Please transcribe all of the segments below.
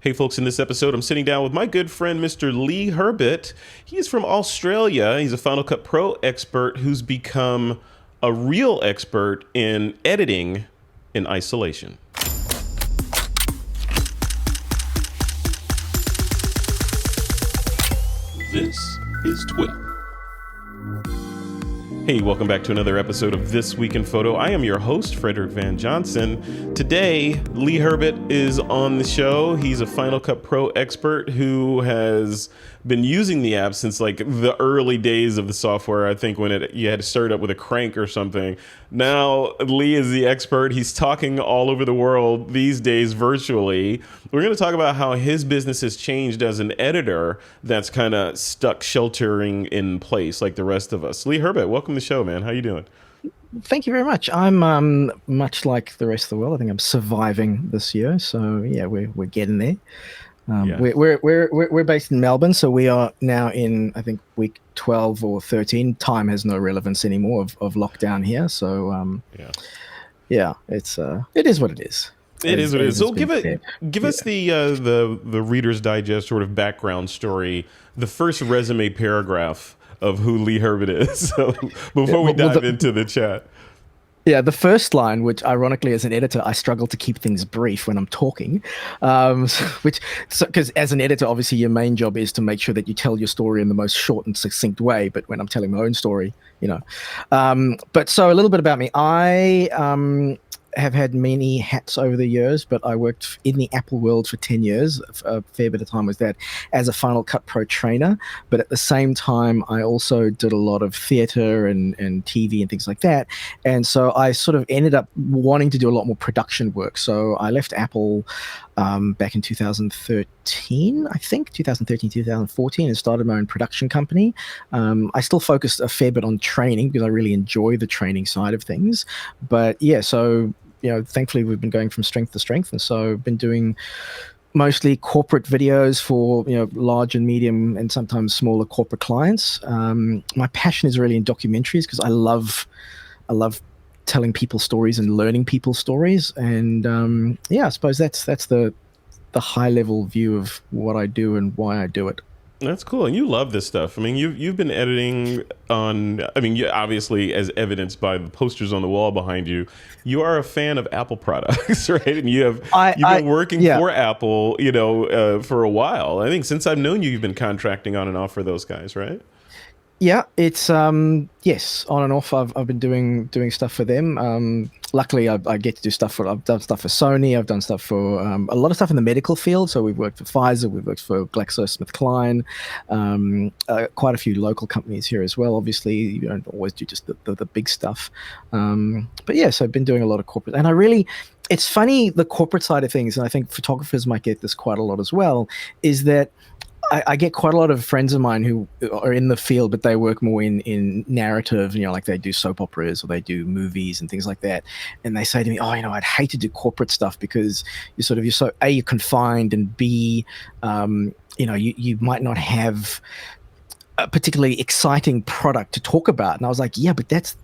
Hey folks, in this episode, I'm sitting down with my good friend, Mr. Lee Herbet. He is from Australia. He's a Final Cut Pro expert who's become a real expert in editing in isolation. This is Twitter. Hey, welcome back to another episode of This Week in Photo. I am your host, Frederick Van Johnson. Today, Lee Herbet is on the show. He's a Final Cut Pro expert who has been using the app since like the early days of the software. I think when you had to start up with a crank or something. Now, Lee is the expert. He's talking all over the world these days virtually. We're going to talk about how his business has changed as an editor that's kind of stuck sheltering in place like the rest of us. Lee Herbet, welcome to the show, man. How you doing? Thank you very much. I'm much like the rest of the world. I think I'm surviving this year. So yeah, we're getting there. Yeah. We're based in Melbourne, so we are now in, I think, week 12 or 13. Time has no relevance anymore of lockdown here. So yeah, it is what it is. It is what it is. So give us the Reader's Digest sort of background story, the first resume paragraph of who Lee Herbet is. So before we dive into the chat. Yeah, the first line, which ironically as an editor, I struggle to keep things brief when I'm talking, because as an editor, obviously your main job is to make sure that you tell your story in the most short and succinct way. But when I'm telling my own story, but so a little bit about me. I have had many hats over the years, but I worked in the Apple world for 10 years. A fair bit of time was that as a Final Cut Pro trainer. But at the same time, I also did a lot of theater and TV and things like that. And so I sort of ended up wanting to do a lot more production work. So I left Apple back in 2013, I think, 2014, and started my own production company. I still focused a fair bit on training because I really enjoy the training side of things. But yeah, so thankfully we've been going from strength to strength, and so I've been doing mostly corporate videos for large and medium and sometimes smaller corporate clients. My passion is really in documentaries because I love telling people stories and learning people's stories, and I suppose that's the high level view of what I do and why I do it. That's cool. And you love this stuff. I mean, you've been editing on, you obviously, as evidenced by the posters on the wall behind you, you are a fan of Apple products, right? And you've been working for Apple, for a while. I think since I've known you, you've been contracting on and off for those guys, right? Yeah, it's yes, on and off. I've been doing stuff for them. Luckily, I get to do stuff I've done stuff for Sony. I've done stuff for a lot of stuff in the medical field. So we've worked for Pfizer, we've worked for GlaxoSmithKline, quite a few local companies here as well. Obviously, you don't always do just the big stuff. But yeah, so I've been doing a lot of corporate, and it's funny, the corporate side of things, and I think photographers might get this quite a lot as well, is that I get quite a lot of friends of mine who are in the field, but they work more in narrative, like they do soap operas or they do movies and things like that. And they say to me, I'd hate to do corporate stuff because you're so A, you're confined, and B, you might not have a particularly exciting product to talk about. And I was like, yeah, but that's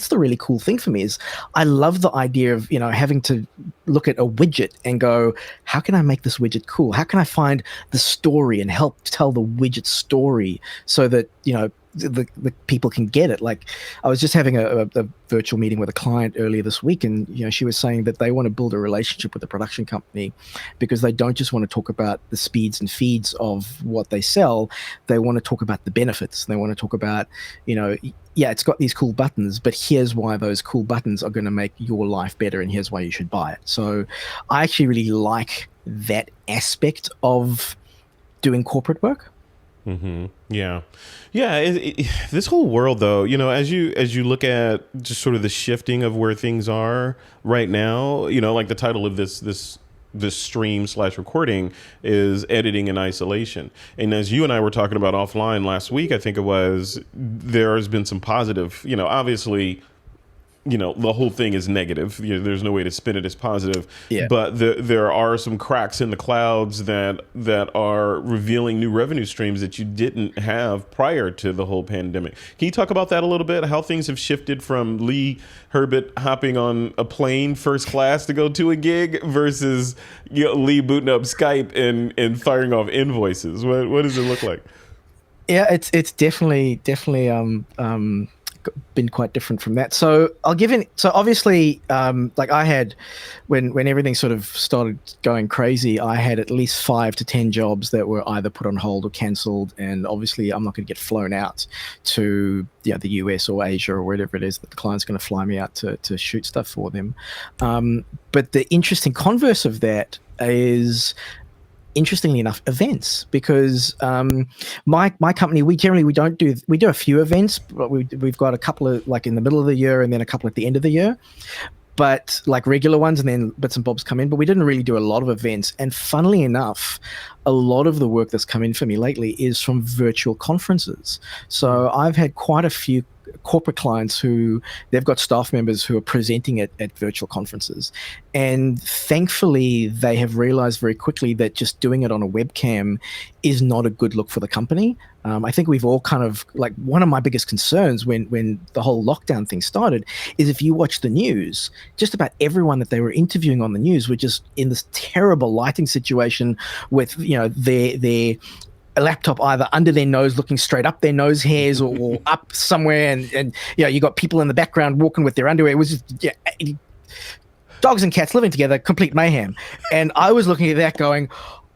the really cool thing for me is I love the idea of, having to look at a widget and go, how can I make this widget cool? How can I find the story and help tell the widget story so that, the people can get it? Like, I was just having a virtual meeting with a client earlier this week, and she was saying that they want to build a relationship with a production company because they don't just want to talk about the speeds and feeds of what they sell. They want to talk about the benefits. They want to talk about, it's got these cool buttons, but here's why those cool buttons are going to make your life better, and here's why you should buy it. So I actually really like that aspect of doing corporate work. Mm-hmm. Yeah. This whole world, though, as you look at just sort of the shifting of where things are right now, like the title of this stream / recording is editing in isolation. And as you and I were talking about offline last week, I think it was, there has been some positive, obviously the whole thing is negative. There's no way to spin it as positive. Yeah. But there are some cracks in the clouds that are revealing new revenue streams that you didn't have prior to the whole pandemic. Can you talk about that a little bit? How things have shifted from Lee Herbet hopping on a plane first class to go to a gig versus Lee booting up Skype and firing off invoices? What does it look like? Yeah, it's definitely been quite different from that. So I'll give in. So obviously, like I had, when everything sort of started going crazy, I had at least 5 to 10 jobs that were either put on hold or cancelled. And obviously, I'm not going to get flown out to the US or Asia or wherever it is that the client's going to fly me out to shoot stuff for them. But the interesting converse of that is, interestingly enough, events, because my company, we do a few events, but we've got a couple of like in the middle of the year and then a couple at the end of the year, but like regular ones, and then bits and bobs come in, but we didn't really do a lot of events. And funnily enough, a lot of the work that's come in for me lately is from virtual conferences. So I've had quite a few corporate clients who they've got staff members who are presenting at virtual conferences, and thankfully they have realized very quickly that just doing it on a webcam is not a good look for the company. I think we've all kind of, like, one of my biggest concerns when the whole lockdown thing started is, if you watch the news, just about everyone that they were interviewing on the news were just in this terrible lighting situation with their a laptop either under their nose looking straight up their nose hairs or up somewhere, and you got people in the background walking with their underwear. It was just dogs and cats living together, complete mayhem. And I was looking at that going,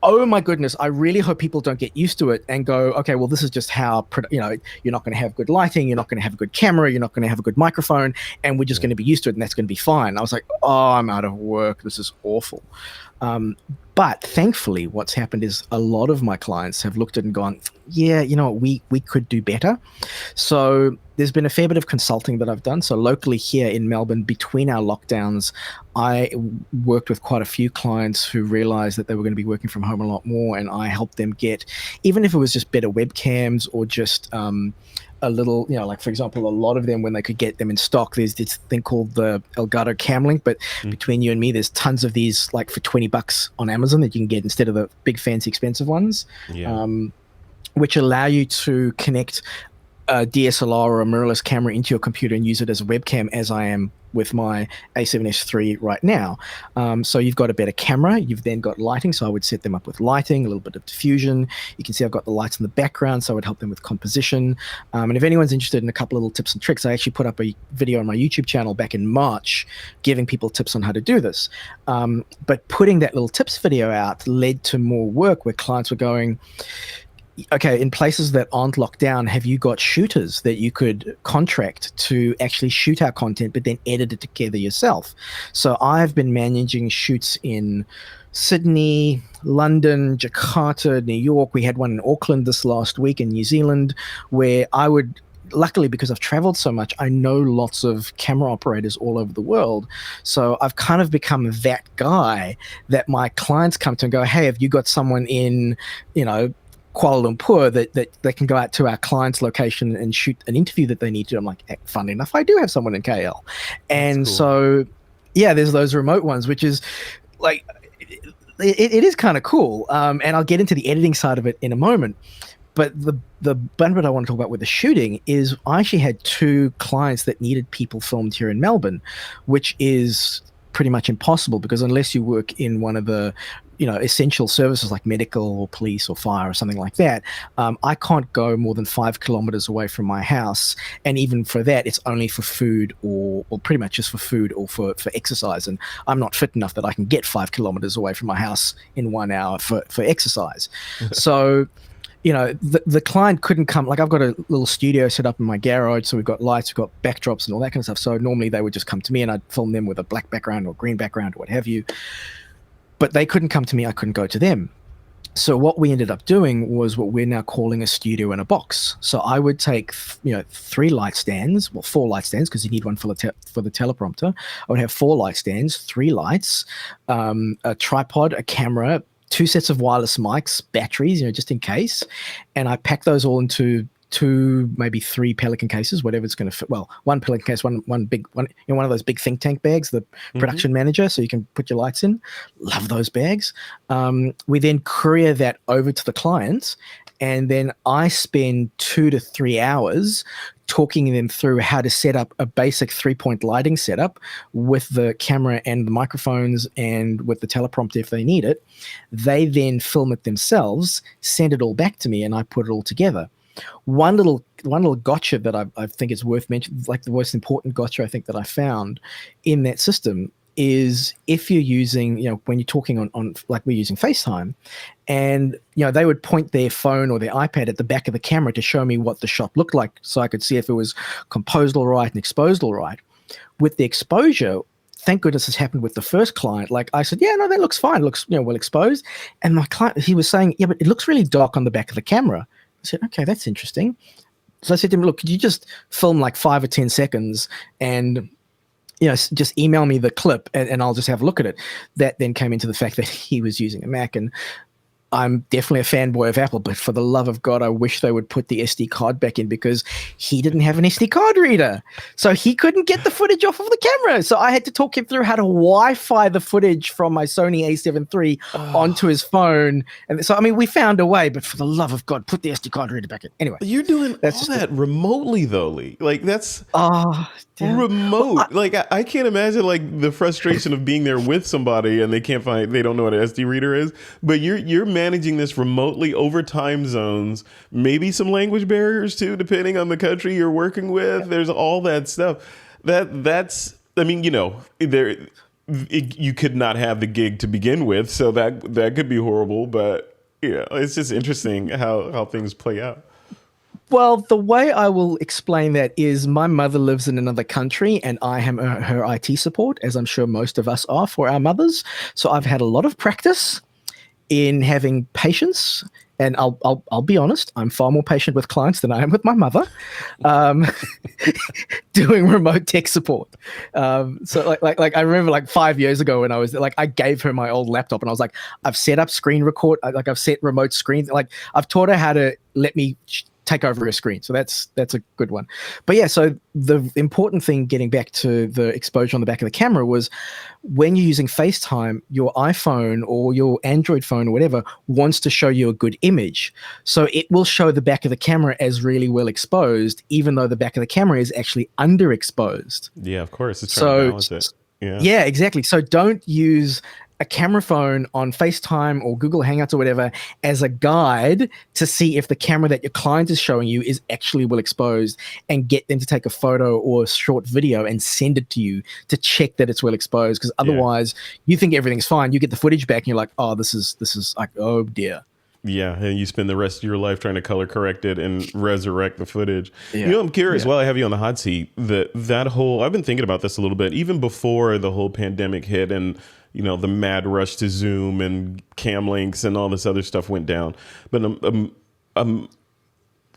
oh my goodness, I really hope people don't get used to it and go, okay, well, this is just how, you're not going to have good lighting, you're not going to have a good camera, you're not going to have a good microphone, and we're just going to be used to it, and that's going to be fine. I was like, oh, I'm out of work. This is awful. But thankfully, what's happened is a lot of my clients have looked at it and gone, yeah, you know what, we could do better. So there's been a fair bit of consulting that I've done. So locally here in Melbourne, between our lockdowns, I worked with quite a few clients who realized that they were going to be working from home a lot more, and I helped them get, even if it was just better webcams or just a little, like, for example, a lot of them, when they could get them in stock, there's this thing called the Elgato Cam Link, but between you and me, there's tons of these, like, for $20 on Amazon that you can get instead of the big fancy expensive ones, which allow you to connect a DSLR or a mirrorless camera into your computer and use it as a webcam, as I am with my A7S III right now. So you've got a better camera, you've then got lighting, so I would set them up with lighting, a little bit of diffusion. You can see I've got the lights in the background, so I would help them with composition. And if anyone's interested in a couple of little tips and tricks, I actually put up a video on my YouTube channel back in March giving people tips on how to do this. But putting that little tips video out led to more work where clients were going, okay, in places that aren't locked down, have you got shooters that you could contract to actually shoot our content, but then edit it together yourself? So I've been managing shoots in Sydney, London, Jakarta, New York. We had one in Auckland this last week, in New Zealand, where I would, luckily, because I've traveled so much, I know lots of camera operators all over the world. So I've kind of become that guy that my clients come to and go, hey, have you got someone in, Kuala Lumpur that can go out to our client's location and shoot an interview that they need to? I'm like, fun enough, I do have someone in KL. And cool. So, yeah, there's those remote ones, which is like, it is kind of cool. And I'll get into the editing side of it in a moment. But the bit I want to talk about with the shooting is I actually had 2 clients that needed people filmed here in Melbourne, which is pretty much impossible, because unless you work in one of the essential services like medical or police or fire or something like that, I can't go more than 5 kilometers away from my house. And even for that, it's only for food or pretty much just for food or for exercise. And I'm not fit enough that I can get 5 kilometers away from my house in 1 hour for exercise. So, the client couldn't come. Like, I've got a little studio set up in my garage, so we've got lights, we've got backdrops and all that kind of stuff. So normally they would just come to me and I'd film them with a black background or green background or what have you. But they couldn't come to me, I couldn't go to them. So what we ended up doing was what we're now calling a studio in a box. So I would take 3 light stands, well, 4 light stands, because you need one for the teleprompter. I would have 4 light stands, 3 lights, a tripod, a camera, 2 sets of wireless mics, batteries, just in case. And I pack those all into 2, maybe 3 Pelican cases, whatever it's going to fit. Well, one Pelican case, one big one, in one of those big think tank bags, the production manager, so you can put your lights in. Love those bags. We then courier that over to the clients, and then I spend 2 to 3 hours talking them through how to set up a basic 3-point lighting setup with the camera and the microphones and with the teleprompter if they need it. They then film it themselves, send it all back to me, and I put it all together. One little gotcha that I think is worth mentioning, like the most important gotcha I think that I found in that system, is if you're using, when you're talking on like we're using FaceTime, and they would point their phone or their iPad at the back of the camera to show me what the shot looked like, so I could see if it was composed all right and exposed all right. With the exposure, thank goodness this happened with the first client. Like I said, yeah, no, that looks fine. It looks well exposed. And my client, he was saying, yeah, but it looks really dark on the back of the camera. I said, okay, that's interesting. So I said to him, look, could you just film like 5 or 10 seconds and just email me the clip and I'll just have a look at it. That then came into the fact that he was using a Mac, and I'm definitely a fanboy of Apple, but for the love of God, I wish they would put the SD card back in, because he didn't have an SD card reader. So he couldn't get the footage off of the camera. So I had to talk him through how to Wi-Fi the footage from my Sony A7 III onto his phone. And so, I mean, we found a way, but for the love of God, put the SD card reader back in. Anyway. You're doing all that remotely, though, Lee. Like, that's remote. Like, I can't imagine, like, the frustration of being there with somebody and they don't know what an SD reader is. But you're managing this remotely over time zones, maybe some language barriers too, depending on the country you're working with. There's all that stuff. That's I mean, you could not have the gig to begin with, so that could be horrible. But it's just interesting how things play out. Well, the way I will explain that is my mother lives in another country and I am her IT support, as I'm sure most of us are for our mothers. So I've had a lot of practice in having patience, and I'll be honest, I'm far more patient with clients than I am with my mother, doing remote tech support. So like I remember like 5 years ago when I was like, I gave her my old laptop and I was like, I've set up screen record, like I've set remote screen, like I've taught her how to let me take over a screen. So that's a good one. But yeah, so the important thing, getting back to the exposure on the back of the camera, was when you're using FaceTime, your iPhone or your Android phone or whatever wants to show you a good image. So it will show the back of the camera as really well exposed, even though the back of the camera is actually underexposed. Yeah, of course. It's trying to balance it. Yeah, exactly. So don't use a camera phone on FaceTime or Google Hangouts or whatever as a guide to see if the camera that your client is showing you is actually well exposed, and get them to take a photo or a short video and send it to you to check that it's well exposed. Because otherwise you think everything's fine. You get the footage back and you're like, oh, this is like, oh dear. Yeah, and you spend the rest of your life trying to color correct it and resurrect the footage. Yeah. I'm curious, while I have you on the hot seat, that whole, I've been thinking about this a little bit, even before the whole pandemic hit and the mad rush to Zoom and cam links and all this other stuff went down. But I'm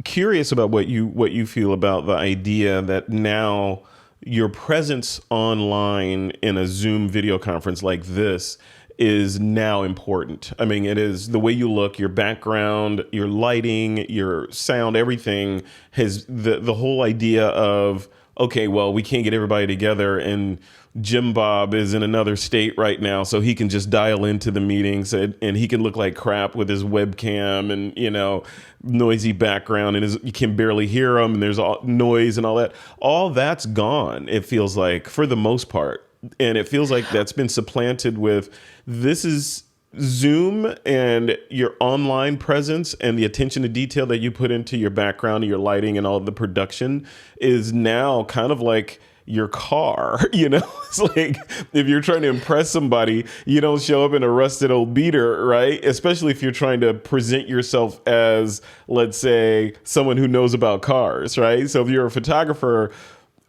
curious about what you feel about the idea that now your presence online in a Zoom video conference like this is now important. I mean, it is the way you look, your background, your lighting, your sound, everything has the whole idea of, okay, well, we can't get everybody together and Jim Bob is in another state right now, so he can just dial into the meetings and he can look like crap with his webcam and, noisy background and you can barely hear him and there's all noise and all that. All that's gone, it feels like, for the most part. And it feels like that's been supplanted with, this is Zoom and your online presence and the attention to detail that you put into your background and your lighting and all the production is now kind of like your car. It's like, if you're trying to impress somebody, you don't show up in a rusted old beater, right? Especially if you're trying to present yourself as, let's say, someone who knows about cars, right? So if you're a photographer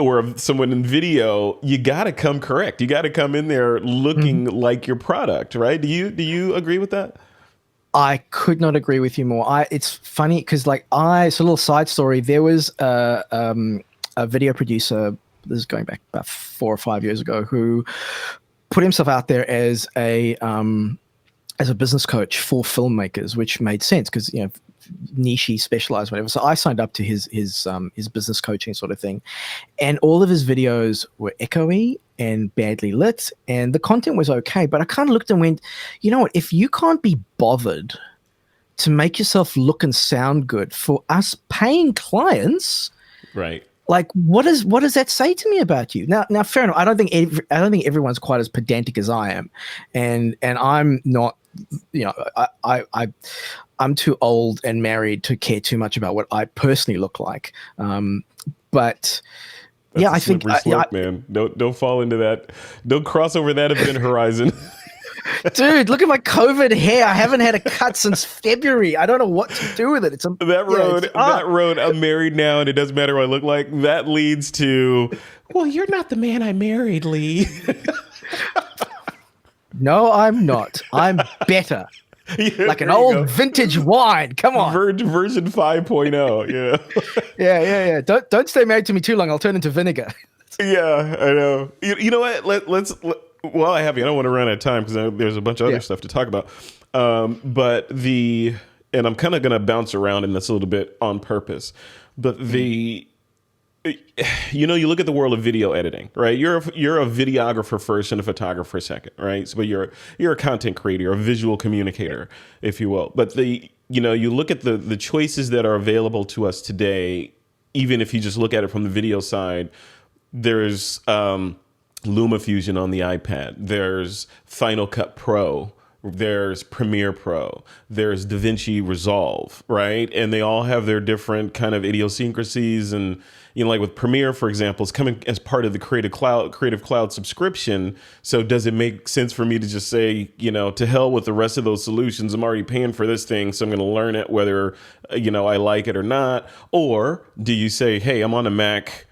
or someone in video, you got to come correct. You got to come in there looking like your product, right? Do you agree with that? I could not agree with you more. It's funny because so a little side story. There was a video producer, this is going back about 4 or 5 years ago, who put himself out there as a business coach for filmmakers, which made sense because niche-y, specialized, whatever. So I signed up to his business coaching sort of thing, and all of his videos were echoey and badly lit, and the content was okay. But I kind of looked and went, you know what? If you can't be bothered to make yourself look and sound good for us paying clients, right? Like, what does that say to me about you? Now, fair enough. I don't think everyone's quite as pedantic as I am, and I'm not. You know, I'm too old and married to care too much about what I personally look like. But that's yeah, a I think slippery slope, man. Don't fall into that. Don't cross over that event horizon. Dude, look at my COVID hair. I haven't had a cut since February. I don't know what to do with it. It's that road. I'm married now, and it doesn't matter what I look like. That leads to, well, you're not the man I married, Lee. No, I'm not. I'm better. Yeah, like an old vintage wine. Come on. Version 5.0. Yeah. Yeah. Don't stay married to me too long. I'll turn into vinegar. Yeah, I know. You know what? Let's. Well, I have you. I don't want to run out of time because there's a bunch of other stuff to talk about. And I'm kind of going to bounce around in this a little bit on purpose. But you look at the world of video editing, right? You're a videographer first and a photographer second, right? So, but you're a content creator, you're a visual communicator, if you will. But you look at the choices that are available to us today. Even if you just look at it from the video side, there's LumaFusion on the iPad. There's Final Cut Pro. There's Premiere Pro. There's DaVinci Resolve, right? And they all have their different kind of idiosyncrasies. And like with Premiere, for example, it's coming as part of the Creative Cloud subscription. So does it make sense for me to just say, to hell with the rest of those solutions? I'm already paying for this thing, so I'm going to learn it whether I like it or not. Or do you say, hey, I'm on a Mac.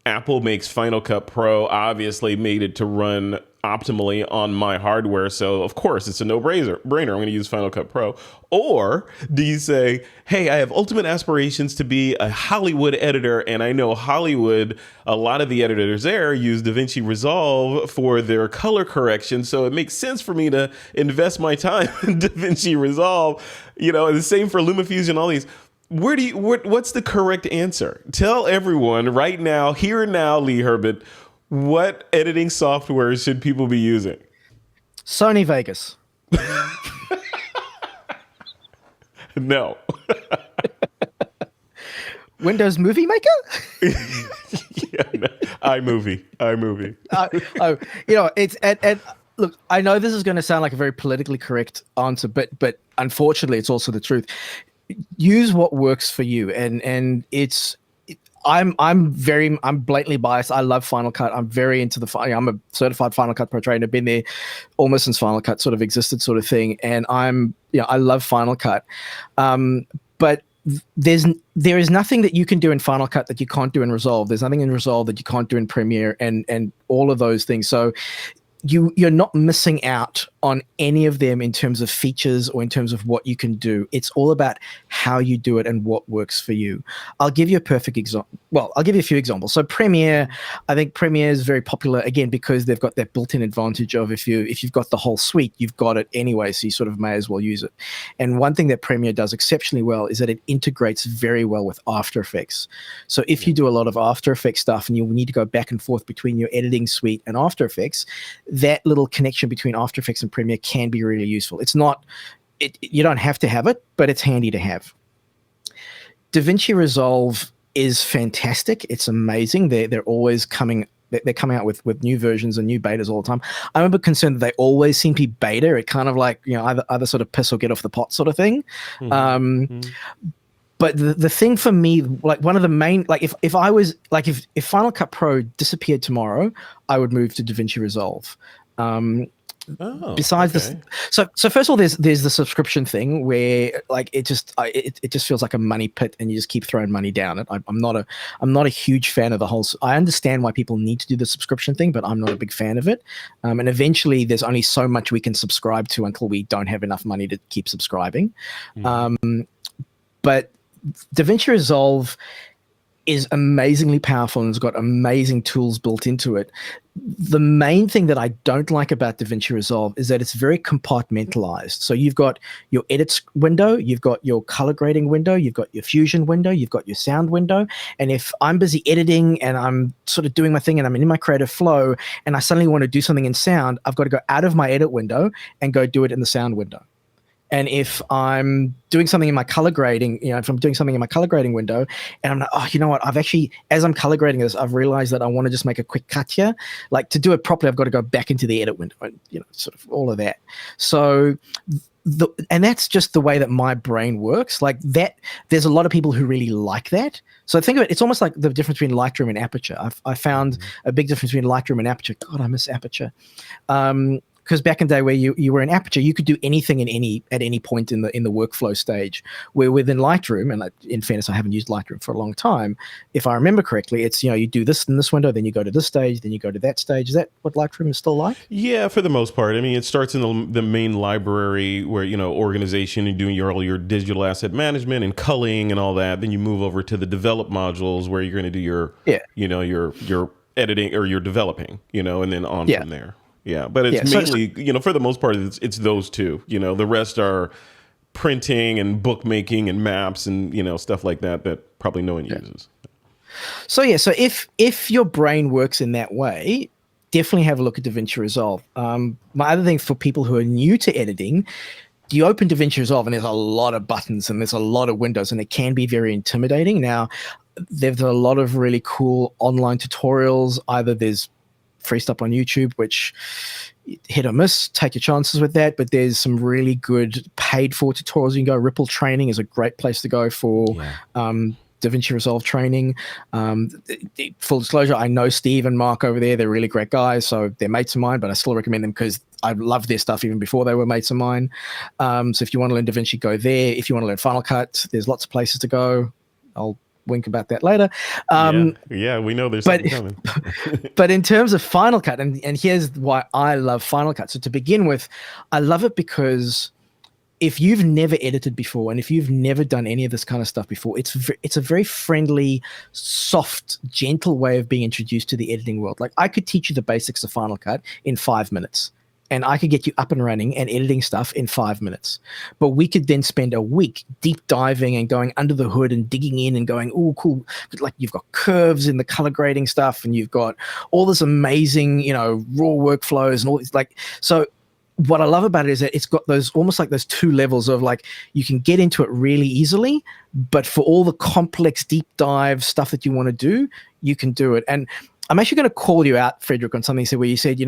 Apple makes Final Cut Pro, obviously made it to run optimally on my hardware. So of course it's a no-brainer. I'm going to use Final Cut Pro. Or do you say, hey, I have ultimate aspirations to be a Hollywood editor, and I know Hollywood, a lot of the editors there use DaVinci Resolve for their color correction. So it makes sense for me to invest my time in DaVinci Resolve. The same for LumaFusion, all these. What's the correct answer? Tell everyone right now, here and now, Lee Herbet, what editing software should people be using? Sony Vegas. No. Windows Movie Maker? No. iMovie. It's and look, I know this is going to sound like a very politically correct answer, but unfortunately, it's also the truth. Use what works for you, and I'm blatantly biased. I love Final Cut. I'm very into I'm a certified Final Cut Pro trainer. Been there almost since Final Cut sort of existed, sort of thing. And I love Final Cut. But there is nothing that you can do in Final Cut that you can't do in Resolve. There's nothing in Resolve that you can't do in Premiere, and all of those things. So you're not missing out on any of them in terms of features or in terms of what you can do. It's all about how you do it and what works for you. I'll give you a perfect example. Well, I'll give you a few examples. So Premiere, I think Premiere is very popular, again, because they've got that built-in advantage of if you've got the whole suite, you've got it anyway, so you sort of may as well use it. And one thing that Premiere does exceptionally well is that it integrates very well with After Effects. So if you do a lot of After Effects stuff and you need to go back and forth between your editing suite and After Effects, that little connection between After Effects and Premiere can be really useful. You don't have to have it, but it's handy to have. DaVinci Resolve is fantastic. It's amazing. They're always coming out with new versions and new betas all the time. I'm a bit concerned that they always seem to be beta. It kind of like, either sort of piss or get off the pot sort of thing. But the thing for me, like one of the main, like if I was like if Final Cut Pro disappeared tomorrow, I would move to DaVinci Resolve. Besides this, so first of all, there's the subscription thing where like it just feels like a money pit and you just keep throwing money down it. I'm not a huge fan of the whole. I understand why people need to do the subscription thing, but I'm not a big fan of it. And eventually, there's only so much we can subscribe to until we don't have enough money to keep subscribing. But DaVinci Resolve is amazingly powerful and has got amazing tools built into it. The main thing that I don't like about DaVinci Resolve is that it's very compartmentalized. So you've got your edits window, you've got your color grading window, you've got your fusion window, you've got your sound window. And if I'm busy editing and I'm sort of doing my thing and I'm in my creative flow and I suddenly want to do something in sound, I've got to go out of my edit window and go do it in the sound window. And if I'm doing something in my color grading, if I'm doing something in my color grading window and I'm like, oh, you know what, I've actually, as I'm color grading this, I've realized that I want to just make a quick cut here. Like, to do it properly, I've got to go back into the edit window and, sort of all of that. So, and that's just the way that my brain works. Like that, there's a lot of people who really like that. So think of it, it's almost like the difference between Lightroom and Aperture. I found a big difference between Lightroom and Aperture. God, I miss Aperture. Because back in the day where you were in Aperture, you could do anything at any point in the workflow stage. Where within Lightroom, and in fairness, I haven't used Lightroom for a long time. If I remember correctly, it's you do this in this window, then you go to this stage, then you go to that stage. Is that what Lightroom is still like? Yeah, for the most part. I mean, it starts in the main library where organization and doing all your digital asset management and culling and all that. Then you move over to the develop modules where you're going to do your your editing or your developing, and then on from there. Yeah, but it's mainly, for the most part, it's those two. The rest are printing and bookmaking and maps and, stuff like that probably no one uses. So if your brain works in that way, definitely have a look at DaVinci Resolve. My other thing for people who are new to editing, you open DaVinci Resolve and there's a lot of buttons and there's a lot of windows and it can be very intimidating. Now, there's a lot of really cool online tutorials. Either there's free stuff on YouTube, which hit or miss, take your chances with that. But there's some really good paid for tutorials. You can go. Ripple Training is a great place to go for DaVinci Resolve training. Full disclosure, I know Steve and Mark over there. They're really great guys. So they're mates of mine, but I still recommend them because I loved their stuff even before they were mates of mine. So if you want to learn DaVinci, go there. If you want to learn Final Cut, there's lots of places to go. I'll wink about that later. Yeah, we know there's something coming. But in terms of Final Cut, and here's why I love Final Cut. So to begin with, I love it because if you've never edited before and if you've never done any of this kind of stuff before, it's a very friendly, soft, gentle way of being introduced to the editing world. Like I could teach you the basics of Final Cut in 5 minutes. And I could get you up and running and editing stuff in 5 minutes. But we could then spend a week deep diving and going under the hood and digging in and going, oh, cool. Like you've got curves in the color grading stuff and you've got all this amazing, raw workflows and all these so what I love about it is that it's got those almost like those two levels of like you can get into it really easily, but for all the complex deep dive stuff that you want to do, you can do it. And I'm actually going to call you out, Frederick, on something you said where you said,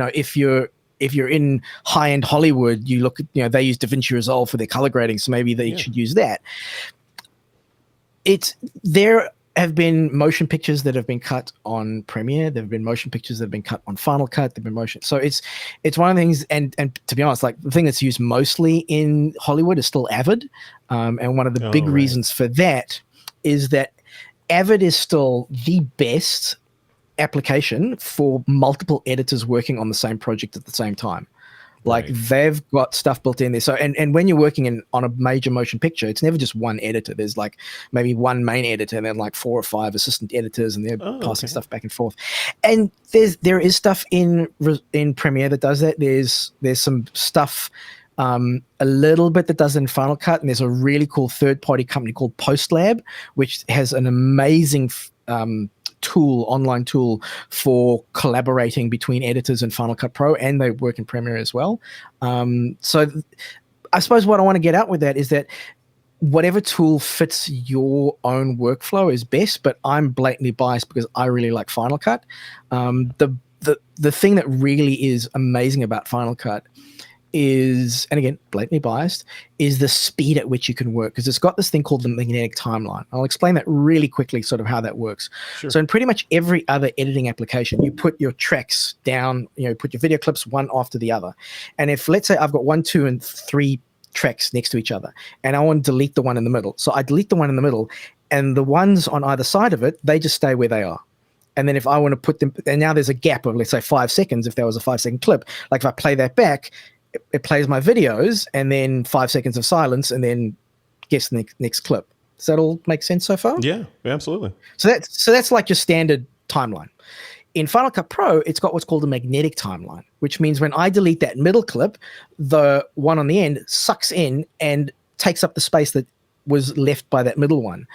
if you're in high-end Hollywood, you look at, they use DaVinci Resolve for their color grading, so maybe they should use that. There have been motion pictures that have been cut on Premiere. There have been motion pictures that have been cut on Final Cut. There've been motion. So it's one of the things, and to be honest, like the thing that's used mostly in Hollywood is still Avid. And one of the big reasons for that is that Avid is still the best application for multiple editors working on the same project at the same time. Like they've got stuff built in there. So, and when you're working on a major motion picture, it's never just one editor. There's like maybe one main editor and then like 4 or 5 assistant editors, and they're passing stuff back and forth. And there is stuff in Premiere that does that. There's some stuff a little bit that does it in Final Cut, and there's a really cool third-party company called PostLab, which has an amazing online tool for collaborating between editors in Final Cut Pro, and they work in Premiere as well. So I suppose what I want to get out with that is that whatever tool fits your own workflow is best, but I'm blatantly biased because I really like Final Cut. The thing that really is amazing about Final Cut is, and again, blatantly biased, is the speed at which you can work, because it's got this thing called the magnetic timeline. I'll explain that really quickly, sort of how that works. Sure. So in pretty much every other editing application, you put your tracks down, put your video clips one after the other. And if, let's say I've got 1, 2, and 3 tracks next to each other, and I want to delete the one in the middle. So I delete the one in the middle, and the ones on either side of it, they just stay where they are. And then if I want to put them, and now there's a gap of, let's say, 5 seconds, if there was a 5-second clip, like if I play that back, it plays my videos and then 5 seconds of silence and then gets the next clip. Does that all make sense so far? Yeah, absolutely. So that's like your standard timeline. In Final Cut Pro, it's got what's called a magnetic timeline, which means when I delete that middle clip, the one on the end sucks in and takes up the space that was left by that middle one.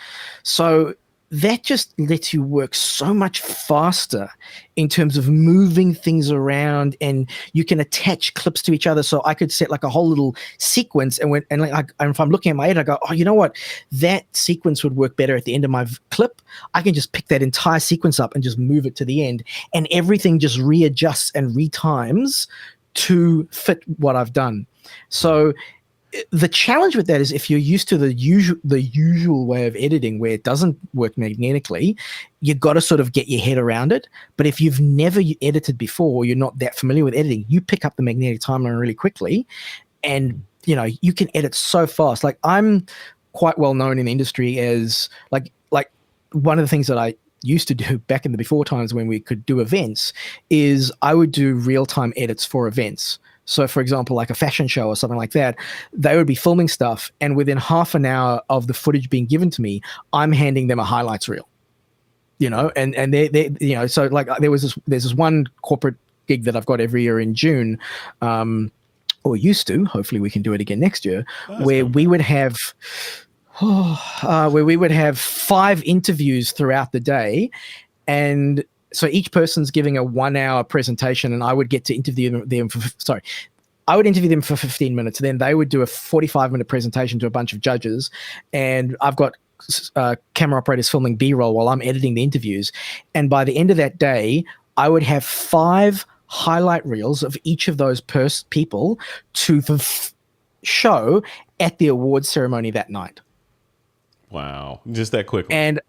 So that just lets you work so much faster in terms of moving things around, and you can attach clips to each other. So I could set like a whole little sequence, and if I'm looking at my edit, I go, oh, you know what? That sequence would work better at the end of my clip. I can just pick that entire sequence up and just move it to the end, and everything just readjusts and retimes to fit what I've done. So the challenge with that is if you're used to the usual way of editing where it doesn't work magnetically, you've got to sort of get your head around it. But if you've never edited before, or you're not that familiar with editing, you pick up the magnetic timeline really quickly, and you can edit so fast. Like, I'm quite well known in the industry as like one of the things that I used to do back in the before times when we could do events is I would do real-time edits for events. So, for example, like a fashion show or something like that, they would be filming stuff, and within half an hour of the footage being given to me, I'm handing them a highlights reel. And they so like there's this one corporate gig that I've got every year in June, or used to. Hopefully, we can do it again next year, where we would have 5 interviews throughout the day, and so each person's giving a 1-hour presentation, and I would get to interview them I would interview them for 15 minutes. Then they would do a 45-minute presentation to a bunch of judges, and I've got camera operators filming B-roll while I'm editing the interviews. And by the end of that day, I would have 5 highlight reels of each of those people to show at the awards ceremony that night. Wow, just that quickly. And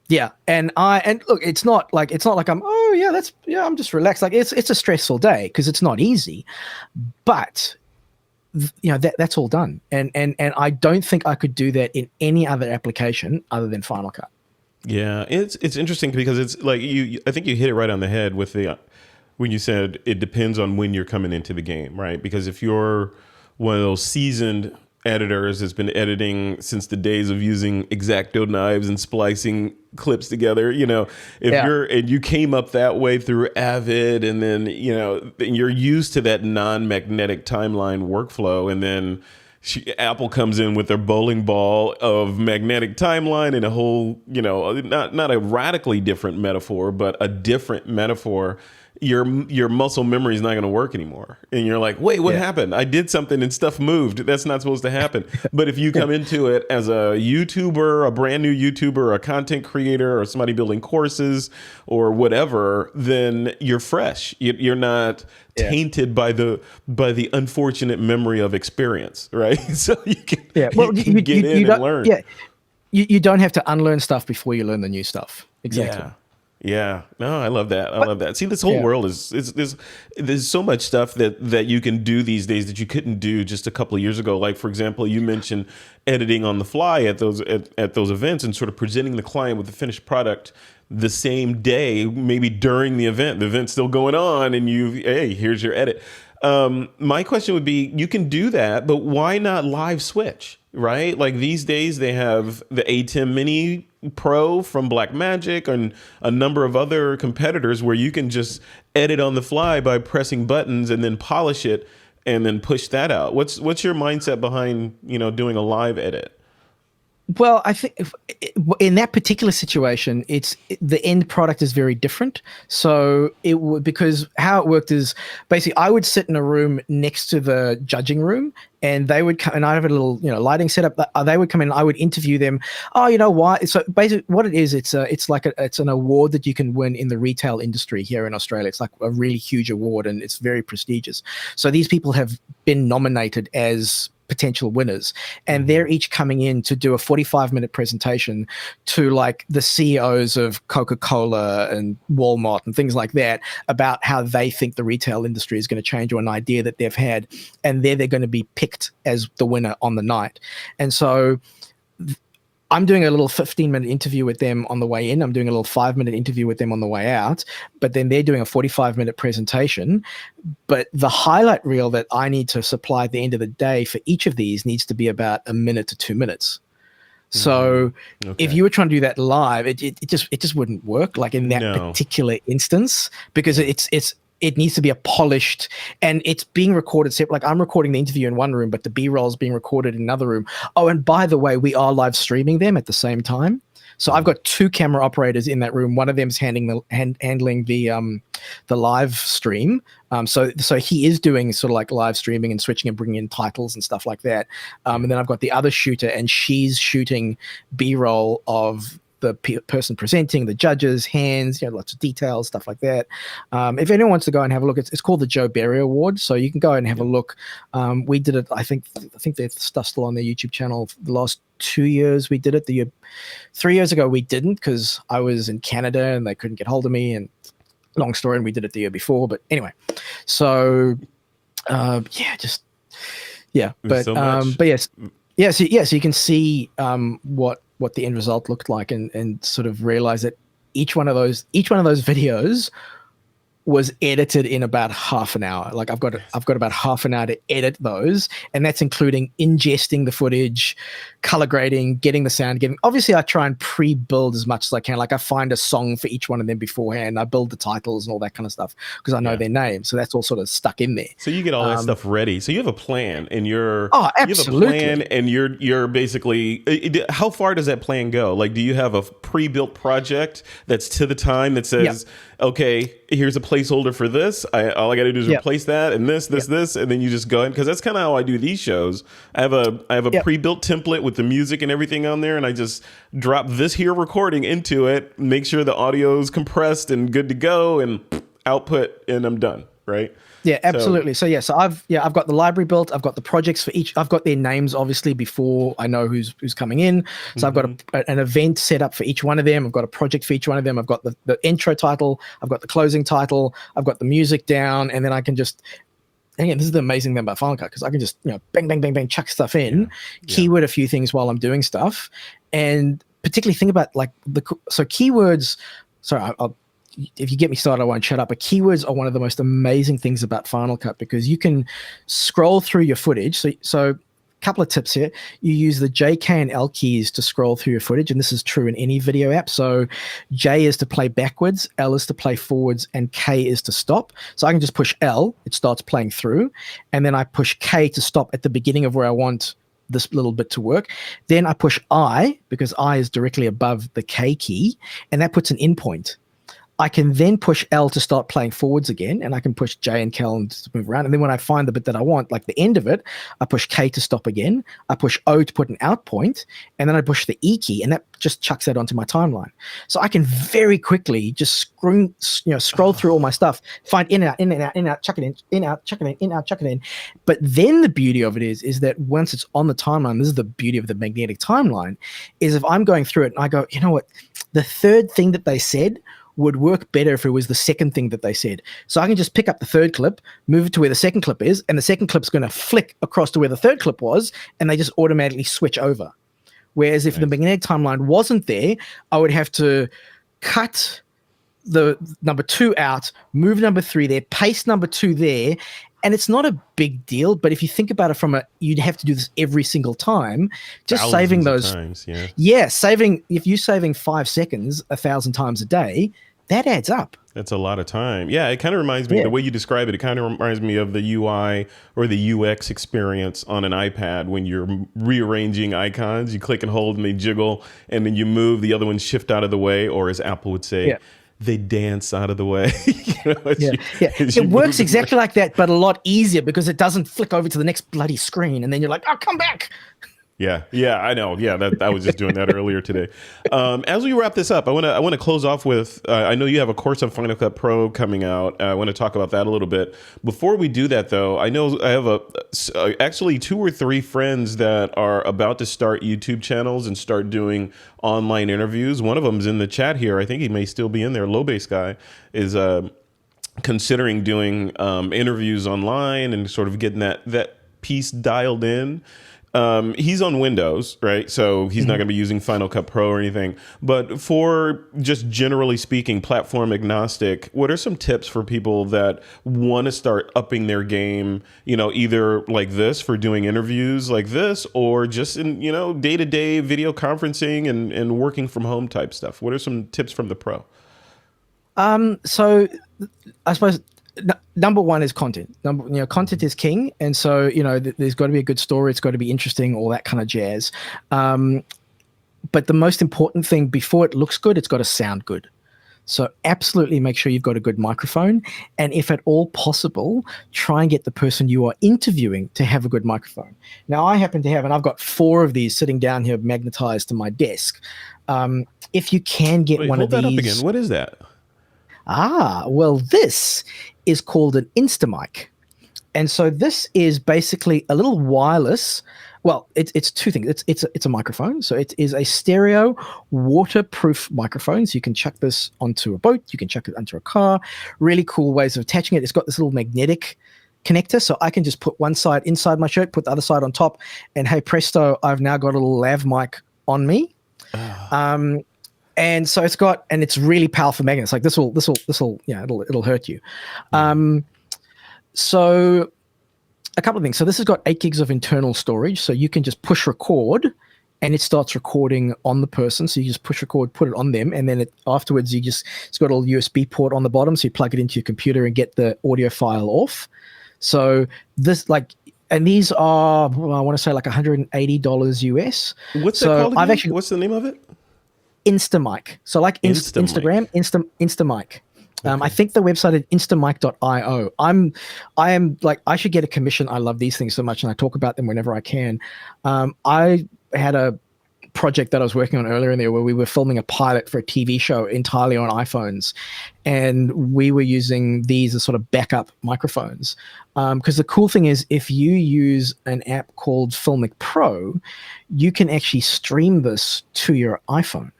yeah, and look, it's not like I'm I'm just relaxed. Like it's a stressful day because it's not easy, but that's all done. And I don't think I could do that in any other application other than Final Cut. Yeah, it's interesting because it's like I think you hit it right on the head with when you said it depends on when you're coming into the game, right? Because if you're one of those seasoned editors that's been editing since the days of using X-Acto knives and splicing clips together, if you came up that way through Avid, and then you're used to that non-magnetic timeline workflow, and then Apple comes in with their bowling ball of magnetic timeline and a whole not a radically different metaphor, but a different metaphor. Your muscle memory is not going to work anymore. And you're like, wait, what happened? I did something and stuff moved. That's not supposed to happen. But if you come into it as a YouTuber, a brand new YouTuber, a content creator, or somebody building courses or whatever, then you're fresh. You're not tainted by the unfortunate memory of experience, right? So you can, you get in and learn. Yeah, you don't have to unlearn stuff before you learn the new stuff. Exactly. Yeah, no, I love that. I love that. See, this whole world there's so much stuff that you can do these days that you couldn't do just a couple of years ago. Like, for example, you mentioned editing on the fly at those events and sort of presenting the client with the finished product the same day, maybe during the event. The event's still going on, and hey, here's your edit. My question would be, you can do that, but why not live switch, right? Like these days they have the ATEM Mini Pro from Blackmagic and a number of other competitors where you can just edit on the fly by pressing buttons and then polish it and then push that out. What's your mindset behind, doing a live edit? Well, I think in that particular situation, the end product is very different. So because how it worked is basically I would sit in a room next to the judging room, and they would come, and I have a little lighting setup. They would come in, and I would interview them. Oh, why? So basically, what it is, it's an award that you can win in the retail industry here in Australia. It's like a really huge award, and it's very prestigious. So these people have been nominated as potential winners, and they're each coming in to do a 45-minute presentation to like the CEOs of Coca-Cola and Walmart and things like that about how they think the retail industry is going to change, or an idea that they've had, and they're going to be picked as the winner on the night. And so I'm doing a little 15-minute interview with them on the way in. I'm doing a little 5-minute interview with them on the way out. But then they're doing a 45-minute presentation. But the highlight reel that I need to supply at the end of the day for each of these needs to be about 1 minute to 2 minutes. So if Okay. you were trying to do that live, it just wouldn't work like in that No. particular instance because it needs to be a polished and it's being recorded separate. Like I'm recording the interview in one room, but the B-roll is being recorded in another room. Oh, and by the way, we are live streaming them at the same time. So I've got two camera operators in that room. One of them's handling the live stream. So he is doing sort of like live streaming and switching and bringing in titles and stuff like that. And then I've got the other shooter, and she's shooting B-roll of the person presenting, the judges, hands, lots of details, stuff like that. If anyone wants to go and have a look, it's called the Joe Berry Award, so you can go and have a look. We did it. I think their stuff's still on their YouTube channel. The last 2 years we did it. 3 years ago we didn't because I was in Canada and they couldn't get hold of me. And long story, and we did it the year before. But anyway, so But yes, so you can see what the end result looked like and sort of realize that each one of those videos was edited in about half an hour. Like I've got about half an hour to edit those, and that's including ingesting the footage, color grading, getting the sound, obviously I try and pre-build as much as I can. Like I find a song for each one of them beforehand. I build the titles and all that kind of stuff because I know their names. So that's all sort of stuck in there. So you get all that stuff ready. So you have a plan, and absolutely. You have a plan, and you're basically. How far does that plan go? Like, do you have a pre-built project that's to the time that says, okay, here's a placeholder for this. All I got to do is replace that and this, and then you just go in, because that's kind of how I do these shows. I have a pre-built template with the music and everything on there, and I just drop this here recording into it, make sure the audio is compressed and good to go, and output, and I'm done. Right. Yeah, absolutely. So I've got the library built. I've got the projects for each. I've got their names obviously before I know who's coming in. So I've got an event set up for each one of them. I've got a project for each one of them. I've got the intro title. I've got the closing title. I've got the music down, and then I can just. Again, this is the amazing thing about Final Cut, because I can just bang, bang, bang, bang, chuck stuff in, keyword a few things while I'm doing stuff, and particularly think about keywords. Sorry, if you get me started, I won't shut up. But keywords are one of the most amazing things about Final Cut, because you can scroll through your footage. So a couple of tips here. You use the J, K, and L keys to scroll through your footage, and this is true in any video app. So J is to play backwards, L is to play forwards, and K is to stop. So I can just push L, it starts playing through, and then I push K to stop at the beginning of where I want this little bit to work. Then I push I, because I is directly above the K key, and that puts an in point. I can then push L to start playing forwards again, and I can push J and K and to move around. And then when I find the bit that I want, like the end of it, I push K to stop again. I push O to put an out point, and then I push the E key, and that just chucks that onto my timeline. So I can very quickly just scroll through all my stuff, find in and out, in and out, in and out, chuck it in out, chuck it in out, chuck it in. But then the beauty of it is that once it's on the timeline, this is the beauty of the magnetic timeline, is if I'm going through it and I go, you know what, the third thing that they said would work better if it was the second thing that they said. So I can just pick up the third clip, move it to where the second clip is, and the second clip's going to flick across to where the third clip was, and they just automatically switch over. Whereas if the magnetic timeline wasn't there, I would have to cut the number 2 out, move number 3 there, paste number 2 there, and it's not a big deal, but if you think about it you'd have to do this every single time, just Thousands saving of those times, if you're saving 5 seconds 1,000 times a day, that adds up. That's a lot of time. Yeah, it kind of reminds me, the way you describe it, it kind of reminds me of the UI or the UX experience on an iPad when you're rearranging icons. You click and hold and they jiggle, and then you move, the other ones shift out of the way, or as Apple would say, they dance out of the way. It works exactly like that, but a lot easier, because it doesn't flick over to the next bloody screen, and then you're like, oh, come back. Yeah, I know. Yeah, I was just doing that earlier today. As we wrap this up, I want to close off with. I know you have a course on Final Cut Pro coming out. I want to talk about that a little bit. Before we do that, though, I know I have actually 2 or 3 friends that are about to start YouTube channels and start doing online interviews. One of them's in the chat here. I think he may still be in there. Low Base Guy is considering doing interviews online and sort of getting that piece dialed in. He's on Windows, right? So he's not going to be using Final Cut Pro or anything. But for just generally speaking, platform agnostic, what are some tips for people that want to start upping their game, either like this for doing interviews like this, or just in, day-to-day video conferencing and working from home type stuff? What are some tips from the pro? So I suppose number one is content. Content is king, and so there's got to be a good story. It's got to be interesting, all that kind of jazz. But the most important thing before it looks good, it's got to sound good. So absolutely make sure you've got a good microphone, and if at all possible, try and get the person you are interviewing to have a good microphone. Now, I happen to have, and I've got 4 of these sitting down here magnetized to my desk. If you can get one of these, hold that up again. What is that? Well, this is called an Instamic. And so this is basically a little wireless. Well, it's 2 things. It's a microphone. So it is a stereo waterproof microphone. So you can chuck this onto a boat. You can chuck it onto a car. Really cool ways of attaching it. It's got this little magnetic connector. So I can just put one side inside my shirt, put the other side on top. And hey, presto, I've now got a little lav mic on me. And so it's really powerful magnets. Like this will, it'll hurt you. So a couple of things. So this has got 8 gigs of internal storage. So you can just push record and it starts recording on the person. So you just push record, put it on them. And then afterwards it's got a little USB port on the bottom. So you plug it into your computer and get the audio file off. So and these are, I want to say like $180 US. What's that called again? What's the name of it? Instamic. So like Instagram, Instamic. I think the website is instamic.io. I am like, I should get a commission. I love these things so much and I talk about them whenever I can. I had a project that I was working on earlier in the year where we were filming a pilot for a TV show entirely on iPhones. And we were using these as sort of backup microphones. Because the cool thing is if you use an app called Filmmaker Pro, you can actually stream this to your iPhone.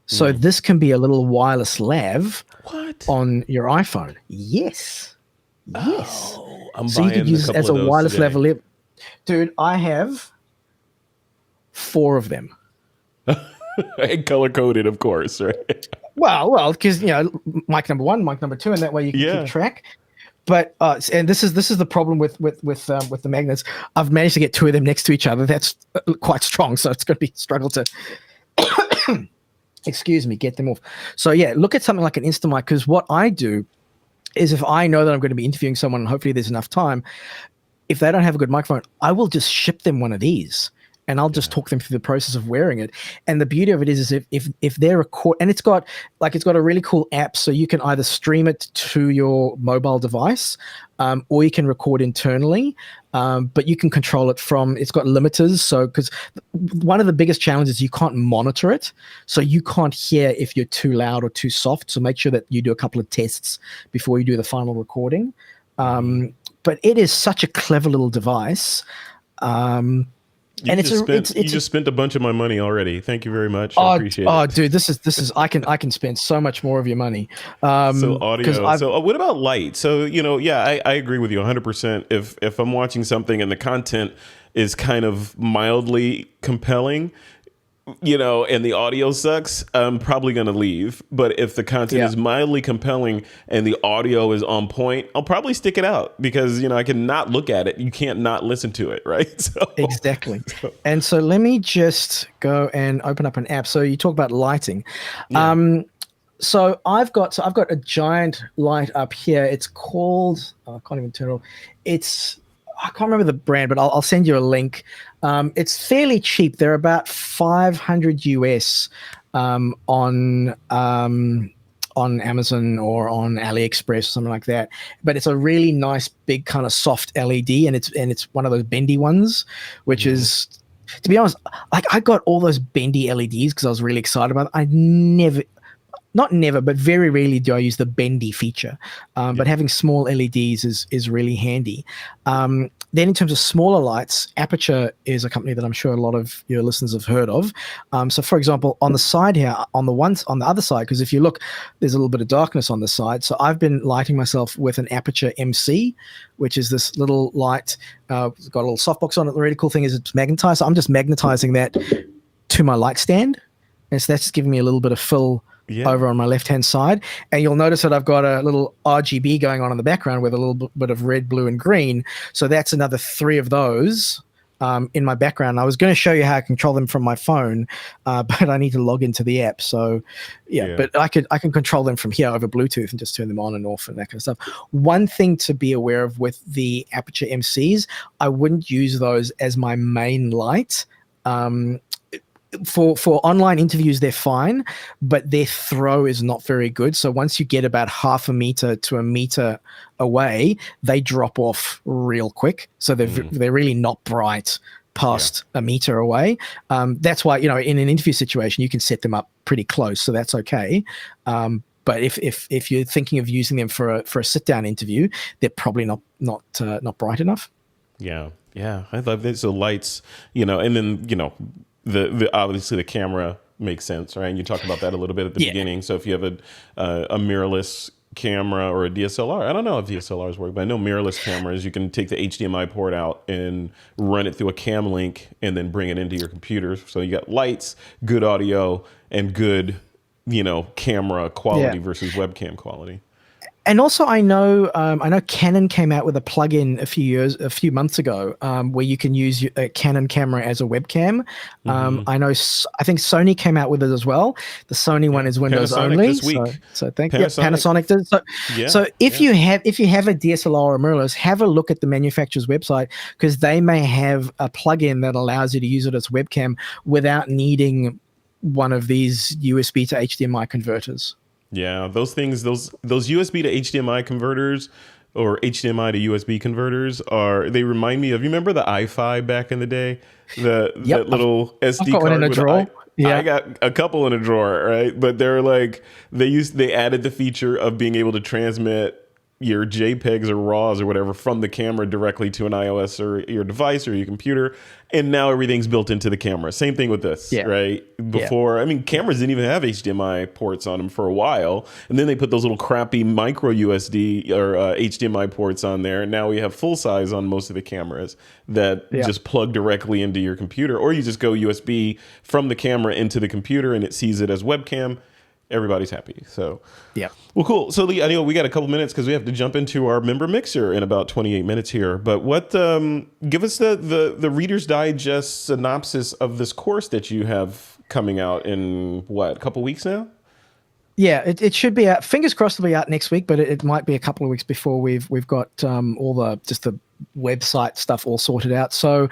So this can be a little wireless lav on your iPhone. Yes. Oh, I'm so buying you could use it as a wireless today. lav. Dude, I have 4 of them. And color coded, of course, right? Well, because mic number 1, mic number 2, and that way you can keep track. But and this is the problem with the magnets. I've managed to get 2 of them next to each other. That's quite strong, so it's going to be a struggle to get them off. So yeah, look at something like an Instamic, because what I do is if I know that I'm going to be interviewing someone and hopefully there's enough time, if they don't have a good microphone, I will just ship them one of these and I'll just talk them through the process of wearing it. And the beauty of it is if they're and it's got a really cool app, so you can either stream it to your mobile device, or you can record internally, but you can control it it's got limiters. So, because one of the biggest challenges, you can't monitor it. So you can't hear if you're too loud or too soft. So make sure that you do a couple of tests before you do the final recording. But it is such a clever little device. You just spent a bunch of my money already. Thank you very much. I appreciate it. Oh, dude, this is I can spend so much more of your money. So audio. So what about light? So I agree with you 100%. If I'm watching something and the content is kind of mildly compelling, and the audio sucks, I'm probably going to leave. But if the content is mildly compelling and the audio is on point, I'll probably stick it out because, I can not look at it. You can't not listen to it, right? So, exactly. And so let me just go and open up an app. So you talk about lighting. Yeah. So I've got a giant light up here. It's called, I can't even turn it on. I can't remember the brand, but I'll send you a link. It's fairly cheap. They're about $500 US on Amazon or on AliExpress or something like that. But it's a really nice big kind of soft LED, and it's one of those bendy ones, which is, to be honest, like I got all those bendy LEDs because I was really excited about it. Not never, but very rarely do I use the bendy feature. But having small LEDs is really handy. Then in terms of smaller lights, Aperture is a company that I'm sure a lot of your listeners have heard of. So for example, on the side here, on the other side, because if you look, there's a little bit of darkness on the side. So I've been lighting myself with an Aperture MC, which is this little light. It's got a little softbox on it. The really cool thing is it's magnetized. So I'm just magnetizing that to my light stand. And so that's just giving me a little bit of fill over on my left-hand side. And you'll notice that I've got a little RGB going on in the background with a little bit of red, blue, and green. So that's another 3 of those in my background. I was going to show you how I control them from my phone, but I need to log into the app. So but I can control them from here over Bluetooth and just turn them on and off and that kind of stuff. One thing to be aware of with the Aperture MCs, I wouldn't use those as my main light. For online interviews, they're fine, but their throw is not very good. So once you get about half a meter to a meter away, they drop off real quick. So they're really not bright past a meter away. That's why, in an interview situation, you can set them up pretty close, so that's okay. But if you're thinking of using them for a sit down interview, they're probably not bright enough. Yeah, I love this. So lights, and then the obviously the camera makes sense, right? And you talked about that a little bit at the beginning. So if you have a mirrorless camera or a DSLR, I don't know if DSLRs work, but I know mirrorless cameras, you can take the HDMI port out and run it through a cam link and then bring it into your computer. So you got lights, good audio, and good, camera quality versus webcam quality. And also, I know Canon came out with a plugin a few months ago, where you can use a Canon camera as a webcam. I think Sony came out with it as well. The Sony one is Windows Panasonic only. This week. So thank you. Panasonic did. So if you have a DSLR or mirrorless, have a look at the manufacturer's website, because they may have a plugin that allows you to use it as webcam without needing one of these USB to HDMI converters. Yeah, those things, those USB to HDMI converters or HDMI to USB converters they remind me of, you remember the iFi back in the day? That little SD got card one in a drawer. I got a couple in a drawer, right? But they're like, they added the feature of being able to transmit your JPEGs or RAWs or whatever from the camera directly to an iOS or your device or your computer. And now everything's built into the camera. Same thing with this, right? Before, cameras didn't even have HDMI ports on them for a while. And then they put those little crappy micro USD or HDMI ports on there. And now we have full size on most of the cameras that just plug directly into your computer. Or you just go USB from the camera into the computer and it sees it as webcam. Everybody's happy. So, well, cool. So, Lee, I know we got a couple minutes because we have to jump into our member mixer in about 28 minutes here. But give us the Reader's Digest synopsis of this course that you have coming out in a couple weeks now? Yeah, it should be out. Fingers crossed it'll be out next week, but it might be a couple of weeks before we've got all the website stuff all sorted out. So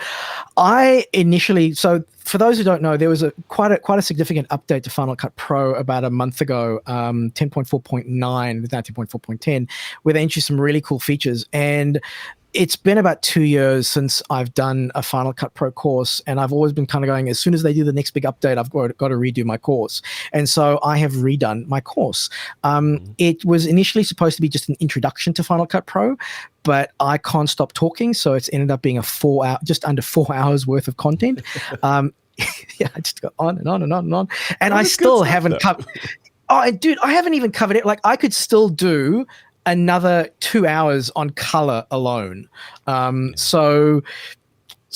for those who don't know, there was quite a significant update to Final Cut Pro about a month ago, 10.4.9, now 10.4.10, where they introduced some really cool features. And it's been about 2 years since I've done a Final Cut Pro course, and I've always been kind of going, as soon as they do the next big update, I've got to redo my course. And so I have redone my course. It was initially supposed to be just an introduction to Final Cut Pro, but I can't stop talking, so it's ended up being just under 4 hours worth of content. I just go on and on and on and on. And I still haven't covered. Oh, dude, I haven't even covered it. Like, I could still do another 2 hours on color alone. So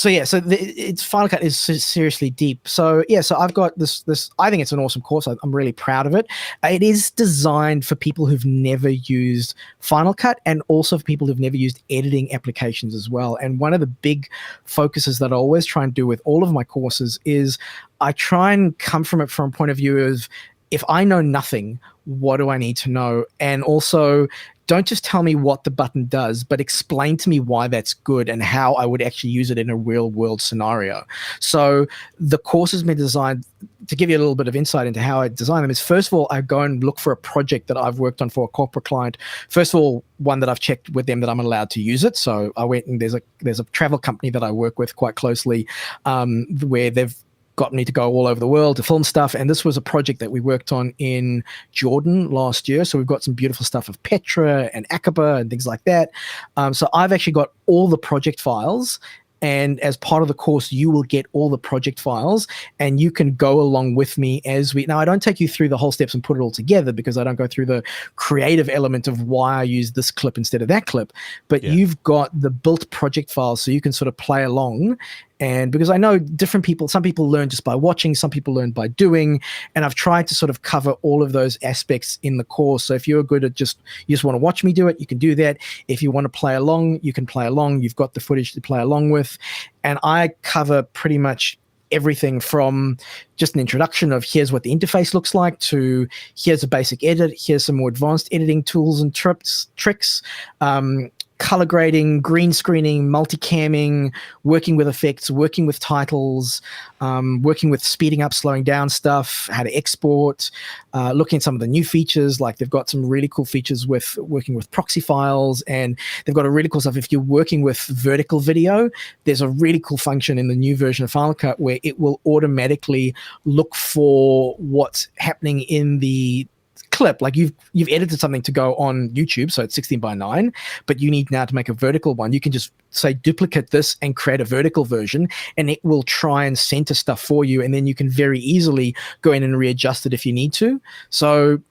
it's Final Cut is seriously deep. So I've got this. I think it's an awesome course. I'm really proud of it. It is designed for people who've never used Final Cut, and also for people who've never used editing applications as well. And one of the big focuses that I always try and do with all of my courses is I try and come from it from a point of view of, if I know nothing, what do I need to know? And also, don't just tell me what the button does, but explain to me why that's good and how I would actually use it in a real world scenario. So the course has been designed, to give you a little bit of insight into how I design them, is first of all, I go and look for a project that I've worked on for a corporate client. First of all, one that I've checked with them that I'm allowed to use it. So I went and there's a travel company that I work with quite closely, where they've got me to go all over the world to film stuff. And this was a project that we worked on in Jordan last year. So we've got some beautiful stuff of Petra and Aqaba and things like that. So I've actually got all the project files. And as part of the course, you will get all the project files, and you can go along with me as we. Now, I don't take you through the whole steps and put it all together, because I don't go through the creative element of why I use this clip instead of that clip. But you've got the built project files, so you can sort of play along. And because I know different people, some people learn just by watching, some people learn by doing, and I've tried to sort of cover all of those aspects in the course. So if you're good at you just want to watch me do it, you can do that. If you want to play along, you can play along. You've got the footage to play along with. And I cover pretty much everything from just an introduction of here's what the interface looks like to here's a basic edit, here's some more advanced editing tools and tricks, color grading, green screening, multicamming, working with effects, working with titles, working with speeding up, slowing down stuff, how to export, looking at some of the new features. Like they've got some really cool features with working with proxy files, and they've got a really cool stuff. If you're working with vertical video, there's a really cool function in the new version of Final Cut where it will automatically look for what's happening in the clip. Like you've edited something to go on YouTube, so it's 16:9, but you need now to make a vertical one. You can just say duplicate this and create a vertical version, and it will try and center stuff for you, and then you can very easily go in and readjust it if you need to. So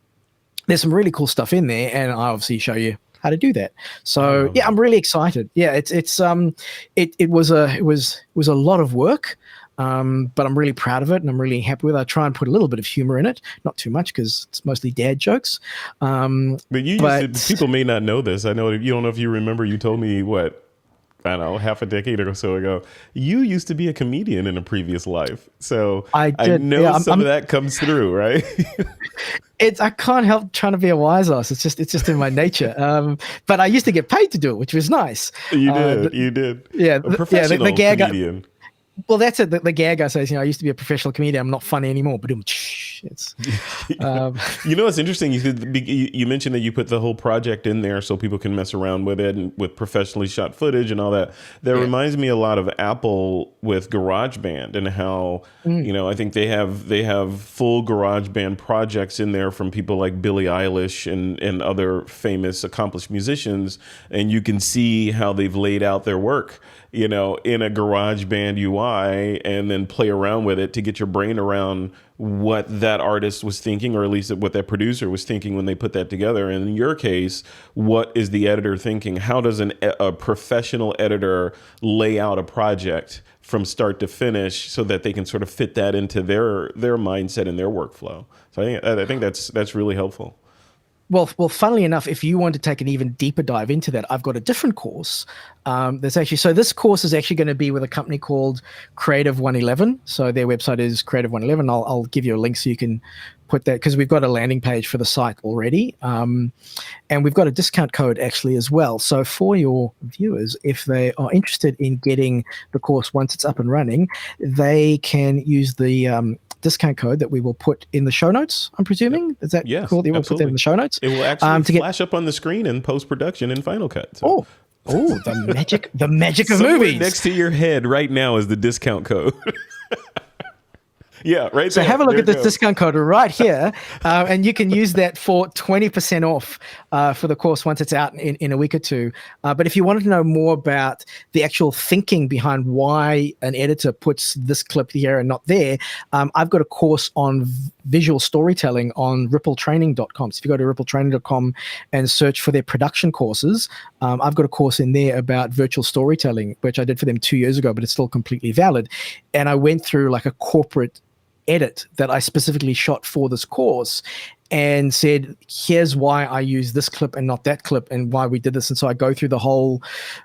there's some really cool stuff in there, and I obviously show you how to do that. So yeah, I'm really excited. Yeah, it was a lot of work. But I'm really proud of it, and I'm really happy with it. I try and put a little bit of humor in it, not too much because it's mostly dad jokes. But people may not know this. I know you don't know if you remember. You told me I don't know, half a decade or so ago, you used to be a comedian in a previous life. So I know some of that comes through, right? I can't help trying to be a wise ass. It's just in my nature. But I used to get paid to do it, which was nice. You did. Yeah, a professional the gag comedian. Well, that's it. The gag I say is, I used to be a professional comedian. I'm not funny anymore. But it's. It's interesting. You mentioned that you put the whole project in there so people can mess around with it and with professionally shot footage and all that. That reminds me a lot of Apple with GarageBand and how I think they have full GarageBand projects in there from people like Billie Eilish and other famous accomplished musicians, and you can see how they've laid out their work in a GarageBand UI, and then play around with it to get your brain around what that artist was thinking, or at least what that producer was thinking when they put that together. And in your case, what is the editor thinking? How does a professional editor lay out a project from start to finish so that they can sort of fit that into their mindset and their workflow? So I think that's really helpful. Well, funnily enough, if you want to take an even deeper dive into that, I've got a different course. So this course is actually going to be with a company called Creative 111. So their website is Creative 111. I'll give you a link so you can put that, because we've got a landing page for the site already. And we've got a discount code actually as well. So for your viewers, if they are interested in getting the course once it's up and running, they can use the discount code that we will put in the show notes, I'm presuming. Is that cool? We'll put that in the show notes. It will actually flash up on the screen in post-production in Final Cut. So. Oh, the magic of movies. Next to your head right now is the discount code. Yeah, right. So have a look at this discount code right here, and you can use that for 20% off for the course once it's out in a week or two. But if you wanted to know more about the actual thinking behind why an editor puts this clip here and not there, I've got a course on visual storytelling on rippletraining.com. So if you go to rippletraining.com and search for their production courses, I've got a course in there about virtual storytelling, which I did for them 2 years ago, but it's still completely valid. And I went through like a corporate edit that I specifically shot for this course and said, here's why I use this clip and not that clip, and why we did this. And so I go through the whole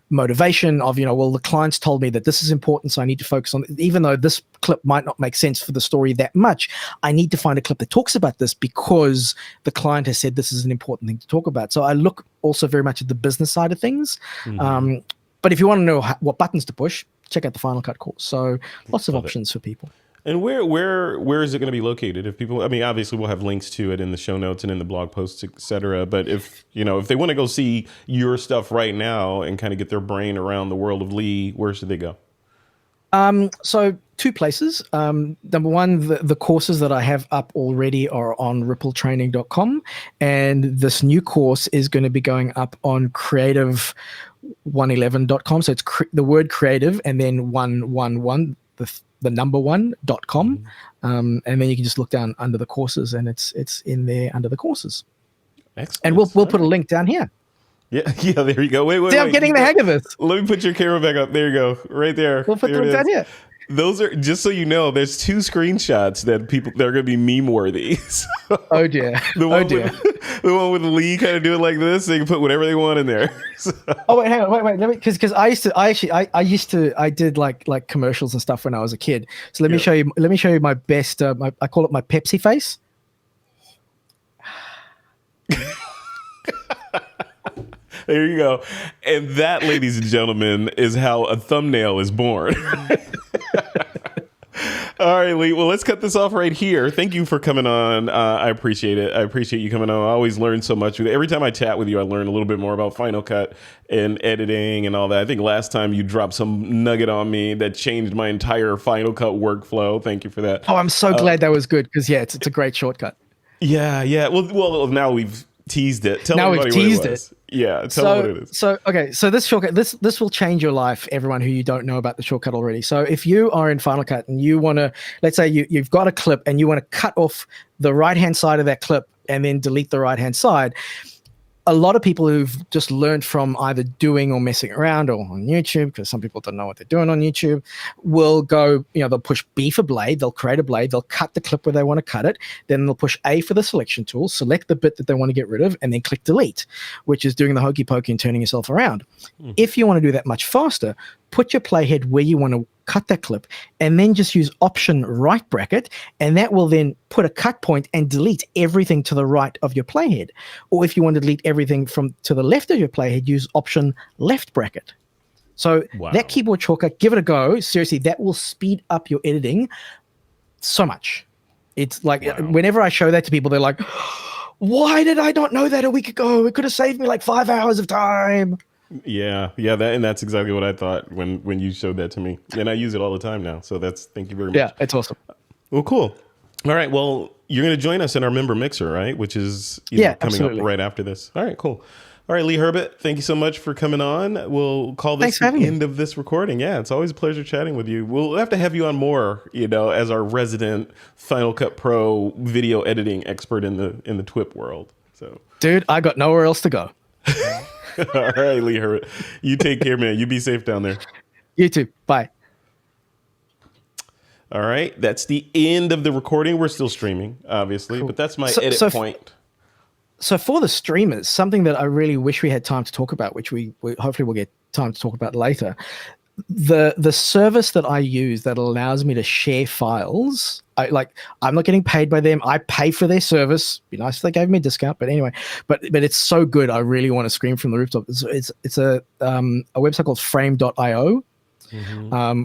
motivation of, the clients told me that this is important, so I need to focus on it. Even though this clip might not make sense for the story that much, I need to find a clip that talks about this because the client has said this is an important thing to talk about. So I look also very much at the business side of things. Mm-hmm. But if you want to know what buttons to push, check out the Final Cut course. So lots of options for people. And where is it going to be located? If people, obviously we'll have links to it in the show notes and in the blog posts, et cetera. But if they want to go see your stuff right now and kind of get their brain around the world of Lee, where should they go? So two places. Number one, the courses that I have up already are on rippletraining.com, and this new course is going to be going up on creative111.com. So it's the word creative and then 111, the number 1.com. And then you can just look down under the courses, and it's in there under the courses. Excellent. And we'll put a link down here. Yeah, there you go. Wait. See, I'm getting the hang of this. Let me put your camera back up. There you go. Right there. We'll put the link down here. Those are, just so you know, there's two screenshots that are going to be meme worthy. So, oh dear. The one with Lee kind of do it like this. They can put whatever they want in there. So. Oh wait, hang on, wait. Let me, because I did like commercials and stuff when I was a kid. So let me show you. Let me show you my best. I call it my Pepsi face. There you go. And that, ladies and gentlemen, is how a thumbnail is born. All right, Lee. Well, let's cut this off right here. Thank you for coming on. I appreciate it. I appreciate you coming on. I always learn so much. Every time I chat with you, I learn a little bit more about Final Cut and editing and all that. I think last time you dropped some nugget on me that changed my entire Final Cut workflow. Thank you for that. Oh, I'm so glad that was good, because it's a great shortcut. Yeah. Well, now we've teased it. Tell everybody what it was. Yeah, tell them what it is. So this shortcut, this will change your life, everyone who you don't know about the shortcut already. So if you are in Final Cut and you want to, let's say you've got a clip and you want to cut off the right-hand side of that clip and then delete the right-hand side, a lot of people who've just learned from either doing or messing around or on YouTube, because some people don't know what they're doing on YouTube, will go, they'll push B for blade, they'll create a blade, they'll cut the clip where they want to cut it, then they'll push A for the selection tool, select the bit that they want to get rid of, and then click delete, which is doing the hokey pokey and turning yourself around. If you want to do that much faster, put your playhead where you want to cut that clip, and then just use Option right bracket, and that will then put a cut point and delete everything to the right of your playhead. Or if you want to delete everything to the left of your playhead, use Option left bracket. So that keyboard shortcut, give it a go. Seriously, that will speed up your editing so much. It's like whenever I show that to people, they're like, why did I not know that a week ago? It could have saved me like 5 hours of time. Yeah, that's exactly what I thought when you showed that to me, and I use it all the time now. So thank you very much. Yeah, it's awesome. Well, cool. All right, well, you're going to join us in our member mixer, right? Which is coming absolutely. up right after this. All right, cool. All right, Lee Herbet, thank you so much for coming on. We'll call this the end of this recording. Yeah, it's always a pleasure chatting with you. We'll have to have you on more, as our resident Final Cut Pro video editing expert in the TWIP world. So, dude, I got nowhere else to go. All right, Lee Herbet. You take care, man. You be safe down there. You too. Bye. All right. That's the end of the recording. We're still streaming, obviously, but that's my edit point. So for the streamers, something that I really wish we had time to talk about, which we hopefully will get time to talk about later, the service that I use that allows me to share files, I'm not getting paid by them. I pay for their service. Be nice if they gave me a discount, but anyway, but it's so good. I really want to scream from the rooftop. It's a website called frame.io,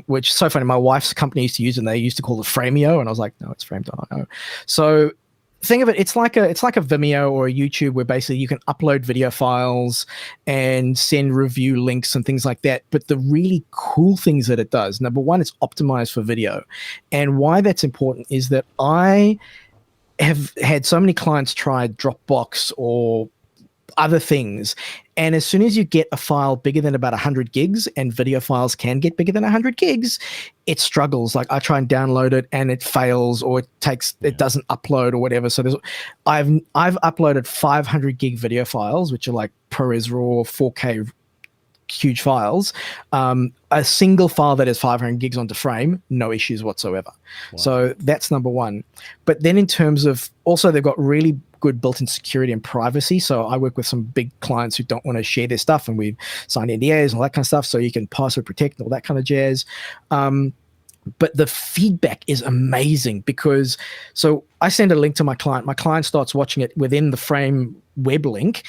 which is so funny. My wife's company used to use it, and they used to call it Frameo, and I was like, no, it's frame.io. So think of it, it's like a Vimeo or a YouTube where basically you can upload video files and send review links and things like that. But the really cool things that it does, number one, it's optimized for video. And why that's important is that I have had so many clients try Dropbox or other things, and as soon as you get a file bigger than about 100 gigs, and video files can get bigger than 100 gigs, it struggles. Like I try and download it and it fails, or it doesn't upload or whatever. So I've uploaded 500 gig video files, which are like ProRes RAW 4K huge files. A single file that is 500 gigs onto Frame, no issues whatsoever. So that's number one. But then in terms of, also they've got really good built-in security and privacy. So I work with some big clients who don't want to share their stuff, and we've signed NDAs and all that kind of stuff, so you can password protect and all that kind of jazz. But the feedback is amazing, because so I send a link to my client starts watching it within the Frame web link.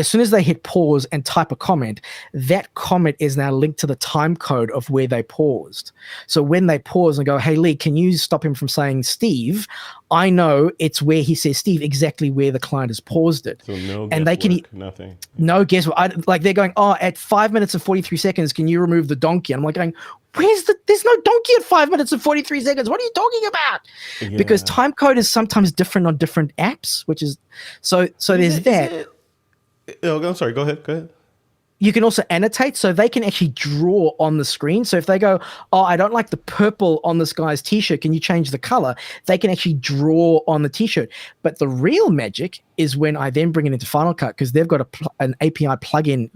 as soon as they hit pause and type a comment, that comment is now linked to the time code of where they paused. So when they pause and go, hey, Lee, can you stop him from saying Steve? I know it's where he says Steve, exactly where the client has paused it. So no and they can nothing. No guesswork. Like they're going, oh, at 5 minutes and 43 seconds, can you remove the donkey? And I'm like going, there's no donkey at 5 minutes and 43 seconds. What are you talking about? Yeah. Because time code is sometimes different on different apps, which is so there's that. Oh, I'm sorry. Go ahead. You can also annotate, so they can actually draw on the screen. So if they go, oh, I don't like the purple on this guy's t-shirt, can you change the color? They can actually draw on the t-shirt. But the real magic is when I then bring it into Final Cut, because they've got an API plugin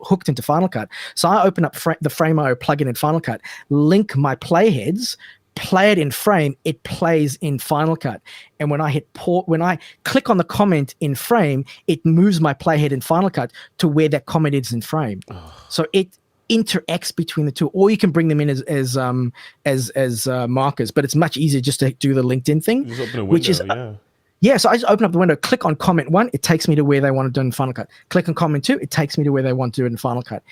hooked into Final Cut. So I open up the Frame.io plugin in Final Cut, link my playheads, play it in Frame, it plays in Final Cut. And when I click on the comment in Frame, it moves my playhead in Final Cut to where that comment is in Frame. So it interacts between the two, or you can bring them in as markers, but it's much easier just to do the LinkedIn thing. Just open a window, so I just open up the window, click on comment 1, it takes me to where they want to do it in Final Cut. Click on comment 2, it takes me to where they want to do it in Final Cut.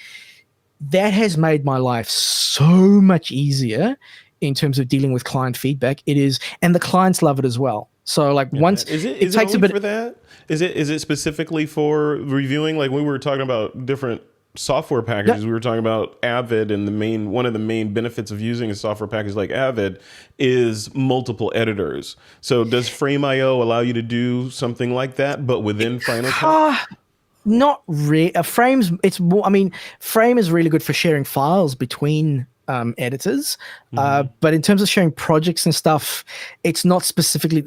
That has made my life so much easier in terms of dealing with client feedback. It is, and the clients love it as well. So like once it takes a bit for that. Is it specifically for reviewing? Like when we were talking about different software packages, we were talking about Avid, and one of the main benefits of using a software package like Avid is multiple editors. So does Frame.io allow you to do something like that, but within Final Cut? Not really. Frames. It's more. I mean, Frame is really good for sharing files between editors, but in terms of sharing projects and stuff, it's not specifically.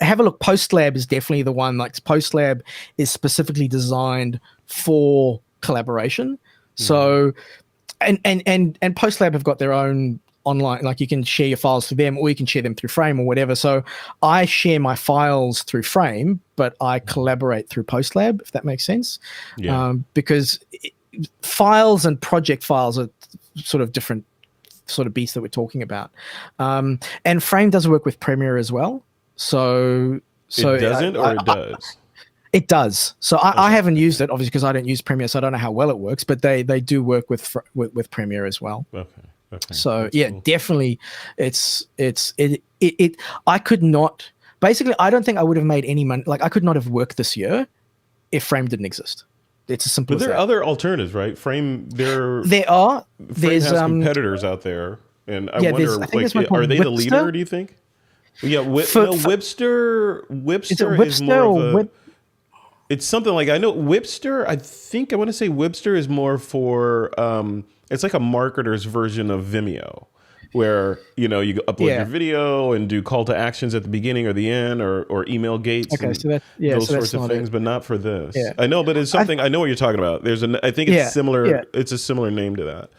Have a look. PostLab is definitely the one. Like PostLab is specifically designed for collaboration. So, and PostLab have got their own online, like you can share your files through them, or you can share them through Frame or whatever. So I share my files through Frame, but I collaborate through PostLab, if that makes sense. Because files and project files are sort of different sort of beasts that we're talking about. And Frame does work with Premiere as well. So it doesn't, or it does? It does. So I haven't used it, obviously, because I don't use Premiere, so I don't know how well it works, but they do work with Premiere as well. Okay. So That's cool. Definitely I could not, basically, I don't think I would have made any money. Like I could not have worked this year if Frame didn't exist. It's as simple as that. But there are other alternatives, right? Frame, There's competitors out there. And I wonder, like, are they the leader, do you think? Yeah, Whipster is more of a... It's something like, I know Whipster, I want to say Whipster is more for, it's like a marketer's version of Vimeo, where, you upload your video and do call to actions at the beginning or the end, or email gates. Okay, those sorts of things, but not for this. Yeah. I know, but it's something, I know what you're talking about. I think it's similar. It's a similar name to that.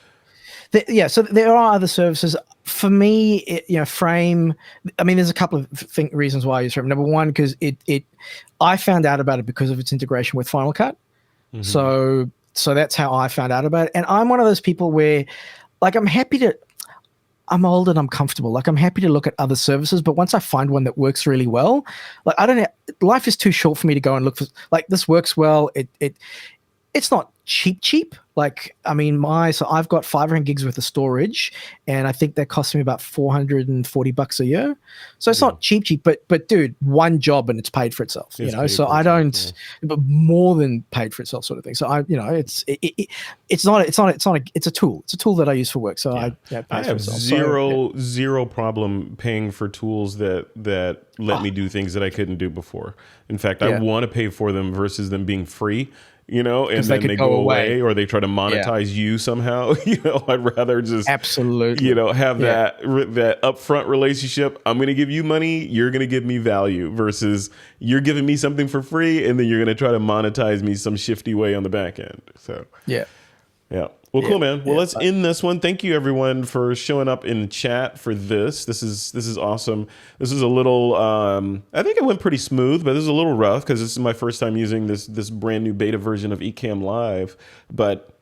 So there are other services. For me, Frame. I mean, there's a couple of reasons why I use Frame. Number one, because I found out about it because of its integration with Final Cut. So that's how I found out about it. And I'm one of those people where, like, I'm old and I'm comfortable. Like, I'm happy to look at other services, but once I find one that works really well, like, life is too short for me to go and look for, like, this works well. It's not cheap. Like, I mean, so I've got 500 gigs worth of storage, and I think that costs me about $440 a year. So it's not cheap, but dude, one job and it's paid for itself, So I don't, but more than paid for itself, sort of thing. So it's a tool. It's a tool that I use for work. So I have zero problem paying for tools that let me do things that I couldn't do before. In fact, I want to pay for them versus them being free. And then they go away, or they try to monetize you somehow. I'd rather just absolutely, have that upfront relationship. I'm going to give you money, you're going to give me value, versus you're giving me something for free, and then you're going to try to monetize me some shifty way on the back end. So yeah. Well, cool, man. Well, let's end this one. Thank you, everyone, for showing up in the chat for this. This is awesome. This is a little, I think it went pretty smooth, but this is a little rough because this is my first time using this brand new beta version of Ecamm Live. But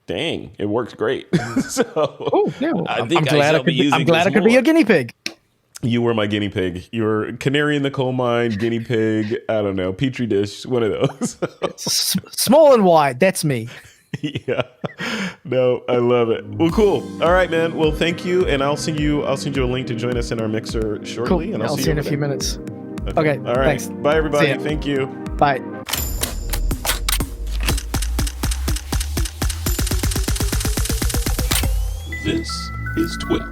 dang, it works great. So I'm glad I could be your guinea pig. You were my guinea pig. You were canary in the coal mine, guinea pig. I don't know, petri dish. One of those. Small and wide. That's me. Yeah. No, I love it. Well, cool. All right, man. Well, thank you, and I'll send you a link to join us in our mixer shortly. Cool. And I'll see you in a few minutes. Okay. All right. Thanks. Bye, everybody. Thank you. Bye. This is Twip.